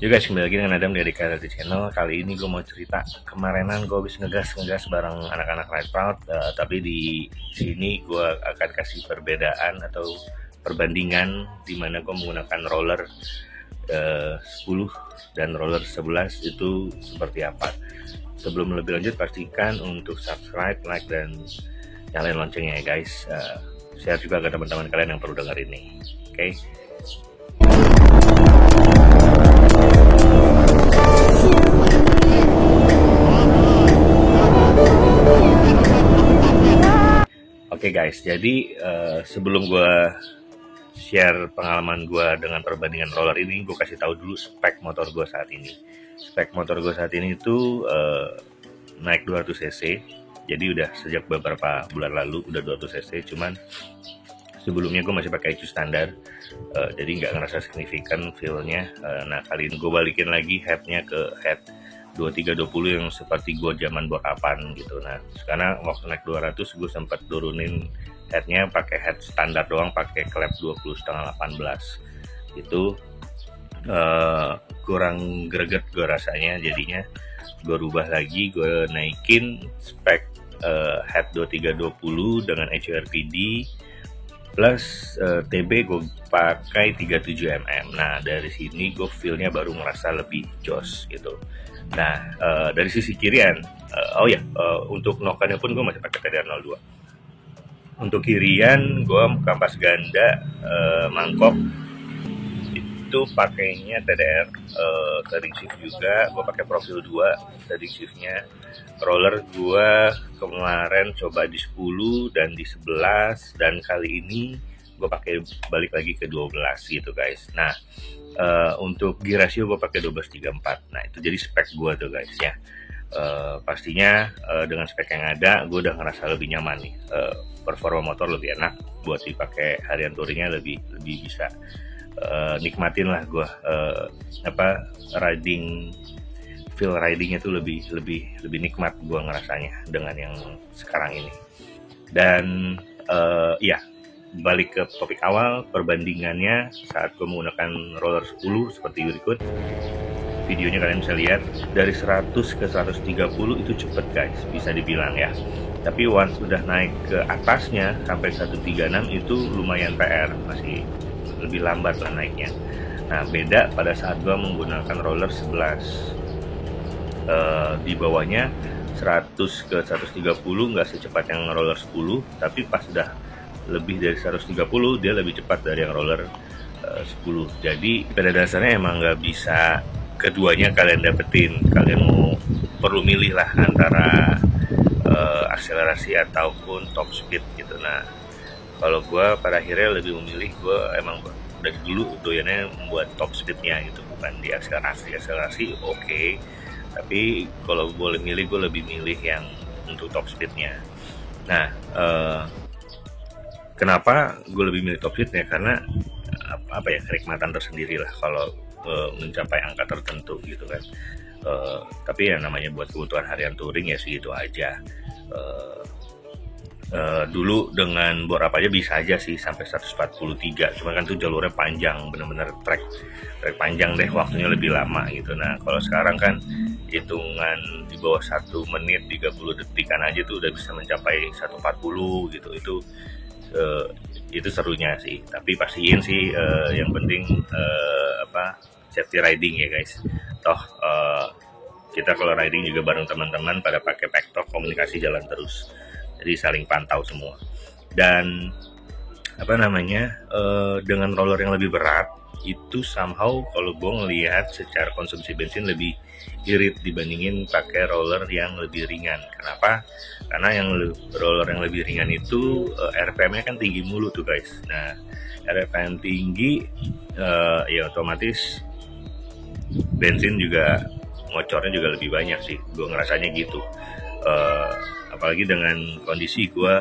Yo guys, kembali lagi dengan Adam dari KRT Channel. Kali ini gue mau cerita, kemarinan gue habis ngegas bareng anak-anak Ride Proud, tapi di sini gue akan kasih perbedaan atau perbandingan di mana gue menggunakan roller 10 dan roller 11 itu seperti apa. Sebelum lebih lanjut, pastikan untuk subscribe, like, dan nyalain loncengnya ya guys. Share juga ke teman-teman kalian yang perlu dengar ini. Oke. Oke guys, jadi sebelum gue share pengalaman gue dengan perbandingan roller ini, gue kasih tahu dulu spek motor gue saat ini. Spek motor gue saat ini itu naik 200 cc, jadi udah sejak beberapa bulan lalu udah 200 cc, cuman sebelumnya gue masih pakai ECU standar, jadi nggak ngerasa signifikan feel-nya. Nah kali ini gue balikin lagi headnya ke head 2320 yang seperti gue zaman borapan gitu. Nah karena waktu naik 200 gue sempat turunin headnya pakai head standar doang, pakai klep 20,5 18 itu kurang greget gue rasanya. Jadinya gue rubah lagi, gue naikin spek head 2320 dengan ECU RPD plus TB gue pakai 37mm. Nah dari sini gue feelnya baru ngerasa lebih jos gitu. Nah dari sisi kirian, untuk nokannya pun gue masih pakai TDR02. Untuk kirian gue kampas ganda mangkok itu pakainya TDR steering shift juga. Gue pakai profil 2 steering shiftnya. Roller gue kemarin coba di 10 dan di 11, dan kali ini gue pakai balik lagi ke 12 gitu guys. Nah untuk gear ratio gue pakai 12:3:4. Nah itu jadi spek gue tuh guys ya. Pastinya dengan spek yang ada gue udah ngerasa lebih nyaman nih. Performa motor lebih enak buat dipakai harian touringnya, lebih bisa nikmatin lah gue feel ridingnya tuh lebih nikmat gue ngerasanya dengan yang sekarang ini. Dan balik ke topik awal, perbandingannya saat gue menggunakan roller 10 seperti berikut. Videonya kalian bisa lihat, dari 100 ke 130 itu cepet guys, bisa dibilang ya. Tapi once udah naik ke atasnya sampai 136 itu lumayan PR, masih lebih lambat lah naiknya. Nah beda pada saat gue menggunakan roller 11, di bawahnya 100 ke 130 nggak secepat yang roller 10, tapi pas udah lebih dari 130 dia lebih cepat dari yang roller 10. Jadi pada dasarnya emang nggak bisa keduanya kalian dapetin. Kalian perlu milih lah antara akselerasi ataupun top speed gitu. Nah kalau gue pada akhirnya lebih memilih, gue emang dari dulu doyannya membuat top speednya gitu, bukan di akselerasi oke. Tapi kalau boleh milih, gue lebih milih yang untuk top speednya. Nah kenapa gue lebih milih top speednya? Karena kenikmatan tersendiri lah kalau mencapai angka tertentu gitu kan. Tapi ya namanya buat kebutuhan harian touring ya segitu aja. Dulu dengan bor apa aja bisa aja sih sampai 143, cuma kan tuh jalurnya panjang, bener-bener trek panjang deh, waktunya lebih lama gitu. Nah kalau sekarang kan hitungan di bawah 1 menit 30 detikan aja tuh udah bisa mencapai 140 gitu. Itu serunya sih. Tapi pastiin sih yang penting safety riding ya guys. Toh kita kalau riding juga bareng teman-teman pada pakai packtalk, komunikasi jalan terus, jadi saling pantau semua. Dan dengan roller yang lebih berat itu somehow kalau gue ngelihat secara konsumsi bensin lebih irit dibandingin pakai roller yang lebih ringan. Kenapa? Karena roller yang lebih ringan itu RPM-nya kan tinggi mulu tuh guys. Nah RPM tinggi ya otomatis bensin juga ngocornya juga lebih banyak sih, gue ngerasanya gitu. Apalagi dengan kondisi gue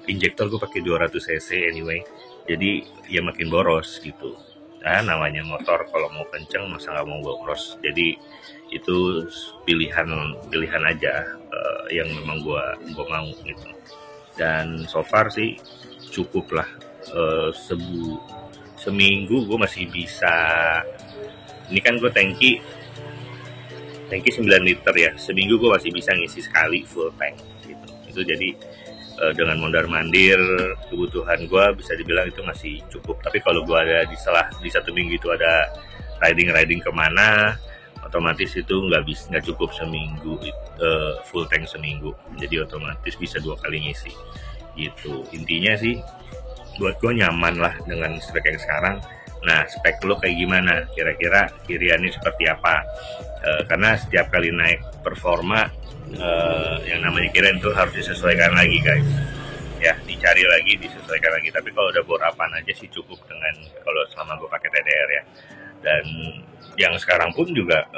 injektor gue pakai 200 cc anyway, jadi ya makin boros gitu. Nah namanya motor kalau mau kenceng masa nggak mau boros, jadi itu pilihan aja yang memang gue mau gitu. Dan so far sih cukup lah, seminggu gue masih bisa Ini kan gue tangki 9 liter ya, seminggu gue masih bisa ngisi sekali full tank gitu. Itu jadi dengan mondar mandir kebutuhan gue bisa dibilang itu masih cukup. Tapi kalau gue ada di satu minggu itu ada riding kemana, otomatis itu nggak cukup seminggu full tank seminggu, jadi otomatis bisa 2 kali ngisi gitu. Intinya sih buat gue nyaman lah dengan spek yang sekarang. Nah, spek lo kayak gimana? Kira-kira kiriannya seperti apa? Karena setiap kali naik performa, yang namanya kirian itu harus disesuaikan lagi guys. Ya, dicari lagi, disesuaikan lagi. Tapi kalau udah bore upan aja sih cukup dengan kalau selama gue pakai TDR ya. Dan yang sekarang pun juga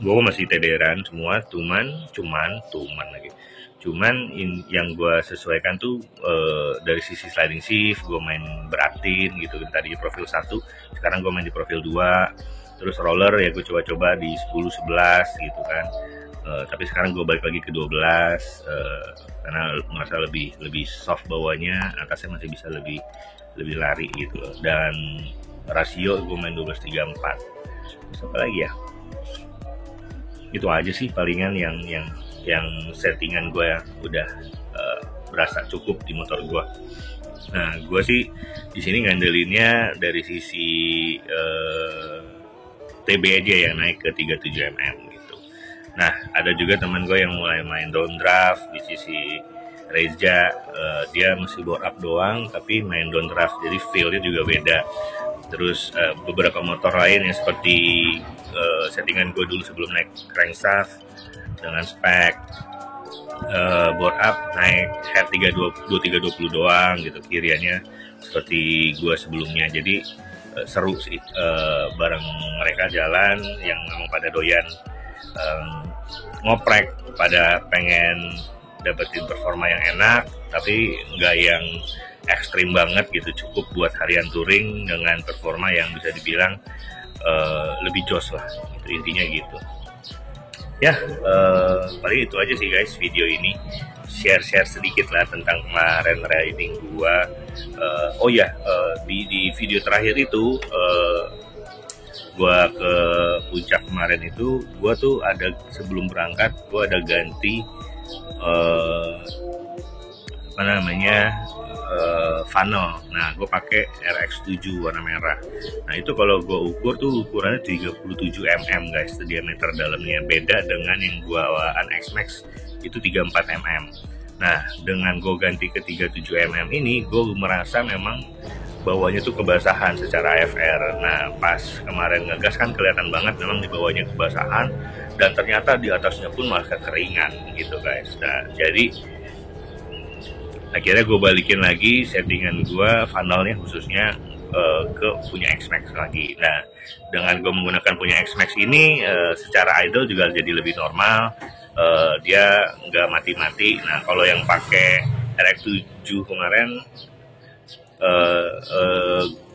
gue masih TDR-an semua, cuman yang gue sesuaikan tuh dari sisi sliding shift gue main beratin gitu. Tadi di profil 1, sekarang gue main di profil 2. Terus roller ya gue coba-coba di 10-11 gitu kan. Tapi sekarang gue balik lagi ke 12 karena merasa lebih soft bawahnya, atasnya masih bisa lebih lari gitu. Dan rasio gue main 12-3-4. Terus apa lagi ya? Itu aja sih palingan yang settingan gue ya udah berasa cukup di motor gue. Nah, gue sih di sini ngandelinnya dari sisi TB aja yang naik ke 37 mm gitu. Nah, ada juga teman gue yang mulai main downdraft di sisi Reza, dia masih bore up doang tapi main downdraft, jadi feel-nya juga beda. Terus beberapa motor lain yang seperti settingan gue dulu sebelum naik crankshaft dengan spek bore up naik head 2320 doang gitu, kiriannya seperti gue sebelumnya. Jadi seru sih bareng mereka jalan yang memang pada doyan ngoprek, pada pengen dapetin performa yang enak tapi nggak yang ekstrim banget gitu, cukup buat harian touring dengan performa yang bisa dibilang lebih jos lah gitu, intinya gitu ya. Paling itu aja sih guys video ini, share sedikit lah tentang kemarin riding gua. Di video terakhir itu gua ke puncak kemarin itu, gua tuh ada sebelum berangkat gua ada ganti funnel. Nah, gue pakai RX7 warna merah. Nah, itu kalau gue ukur tuh ukurannya 37 mm guys, diameter dalamnya. Beda dengan yang gue bawaan X-Max itu 34 mm. Nah, dengan gue ganti ke 37 mm ini, gue merasa memang bawahnya tuh kebasahan secara AFR. Nah, pas kemarin ngegas kan kelihatan banget memang di bawahnya kebasahan, dan ternyata di atasnya pun malah kekeringan gitu guys. Nah, jadi akhirnya gue balikin lagi settingan gue funnelnya khususnya ke punya X-Max lagi. Nah, dengan gue menggunakan punya X-Max ini secara idle juga jadi lebih normal, dia nggak mati-mati. Nah, kalau yang pakai RX7 kemarin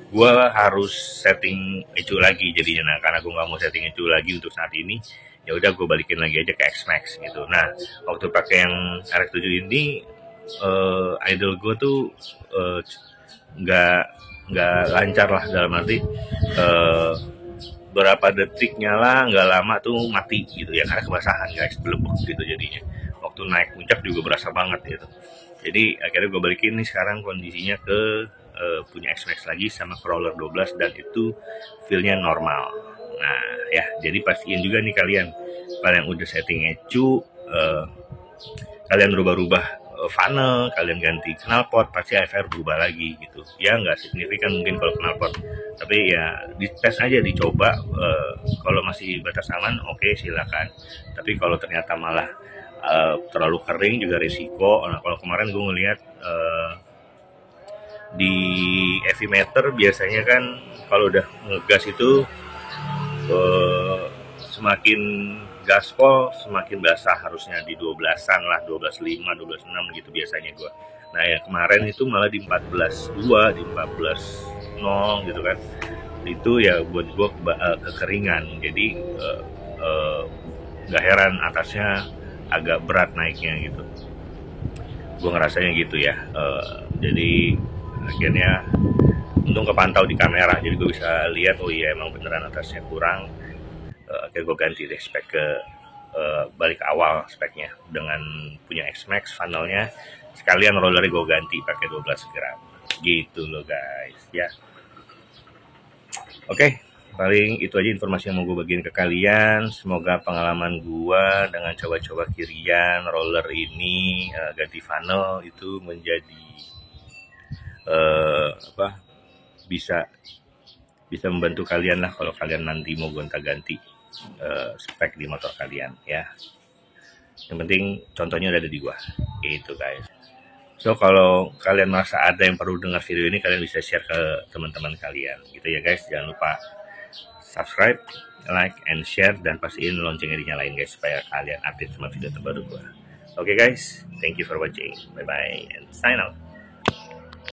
gue harus setting ECU lagi jadinya. Nah, karena gue nggak mau setting ECU lagi untuk saat ini, ya udah gue balikin lagi aja ke X-Max gitu. Nah, waktu pakai yang RX7 ini idle gue tuh nggak lancar lah, dalam arti berapa detik nyala nggak lama tuh mati gitu ya, karena kebasahan guys, belebek gitu jadinya. Waktu naik puncak juga berasa banget gitu. Jadi akhirnya gue balikin nih sekarang kondisinya ke punya X-Max lagi sama Crawler 12, dan itu feelnya normal. Nah ya, jadi pastiin juga nih kalian udah setting ECU, kalian rubah-rubah funnel, kalian ganti knalpot, pasti AFR berubah lagi gitu ya. Nggak signifikan mungkin kalau knalpot, tapi ya dites aja, dicoba. Kalau masih batas aman, oke, silakan. Tapi kalau ternyata malah terlalu kering juga risiko. Nah, kalau kemarin gue ngeliat di heavy meter biasanya kan kalau udah ngegas itu semakin gaspol semakin basah, harusnya di 12-an lah, 12.5, 12.6 gitu biasanya gue. Nah ya kemarin itu malah di 14.2, di 14.0 gitu kan. Itu ya buat gue kekeringan, jadi gak heran atasnya agak berat naiknya gitu. Gue ngerasanya gitu ya. Jadi akhirnya untung kepantau di kamera, jadi gue bisa lihat oh iya emang beneran atasnya kurang. Akhirnya gue ganti deh spek ke balik ke awal speknya dengan punya X-Max funnelnya, sekalian rollernya gue ganti pakai 12 gram gitu loh guys ya. Oke, paling itu aja informasi yang mau gue bagiin ke kalian. Semoga pengalaman gue dengan coba-coba kirian roller ini ganti funnel itu menjadi bisa membantu kalian lah kalau kalian nanti mau gonta-ganti spek di motor kalian ya. Yang penting contohnya udah ada di gua gitu guys. So kalau kalian merasa ada yang perlu dengar video ini, kalian bisa share ke teman-teman kalian gitu ya guys. Jangan lupa subscribe, like, and share, dan pastiin loncengnya dinyalain guys supaya kalian update sama video terbaru gua. Oke guys, thank you for watching, bye bye and sign out.